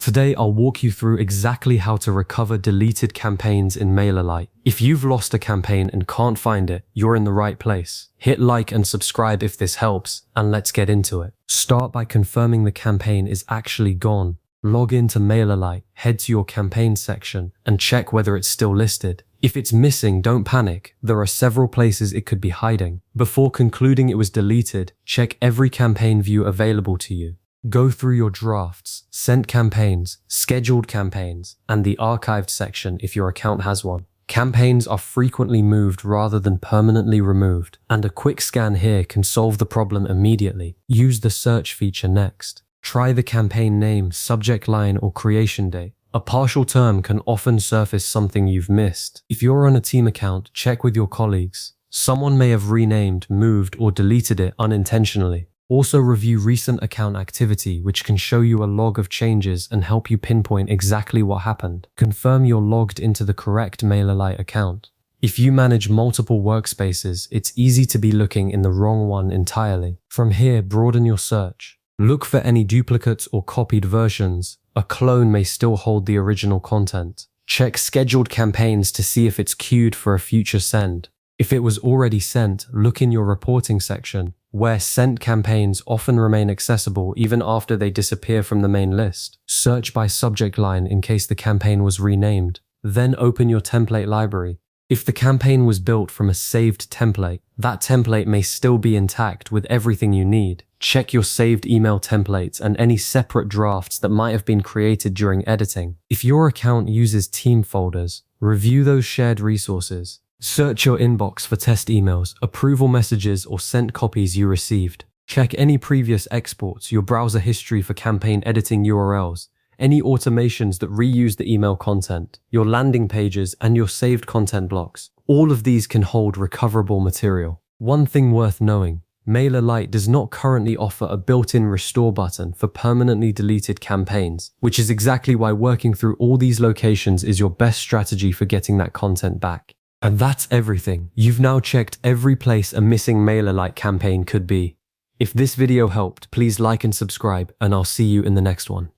Today, I'll walk you through exactly how to recover deleted campaigns in MailerLite. If you've lost a campaign and can't find it, you're in the right place. Hit like and subscribe if this helps, and let's get into it. Start by confirming the campaign is actually gone. Log into MailerLite, head to your campaign section, and check whether it's still listed. If it's missing, don't panic. There are several places it could be hiding. Before concluding it was deleted, check every campaign view available to you. Go through your drafts, sent campaigns, scheduled campaigns, and the archived section if your account has one. Campaigns are frequently moved rather than permanently removed, and a quick scan here can solve the problem immediately. Use the search feature next. Try the campaign name, subject line, or creation date. A partial term can often surface something you've missed. If you're on a team account, check with your colleagues. Someone may have renamed, moved, or deleted it unintentionally. Also review recent account activity, which can show you a log of changes and help you pinpoint exactly what happened. Confirm you're logged into the correct MailerLite account. If you manage multiple workspaces, it's easy to be looking in the wrong one entirely. From here, broaden your search. Look for any duplicates or copied versions. A clone may still hold the original content. Check scheduled campaigns to see if it's queued for a future send. If it was already sent, look in your reporting section, where sent campaigns often remain accessible even after they disappear from the main list. Search by subject line in case the campaign was renamed. Then open your template library. If the campaign was built from a saved template, that template may still be intact with everything you need. Check your saved email templates and any separate drafts that might have been created during editing. If your account uses team folders, review those shared resources. Search your inbox for test emails, approval messages, or sent copies you received. Check any previous exports, your browser history for campaign editing URLs, any automations that reuse the email content, your landing pages, and your saved content blocks. All of these can hold recoverable material. One thing worth knowing, MailerLite does not currently offer a built-in restore button for permanently deleted campaigns, which is exactly why working through all these locations is your best strategy for getting that content back. And that's everything. You've now checked every place a missing MailerLite campaign could be. If this video helped, please like and subscribe, and I'll see you in the next one.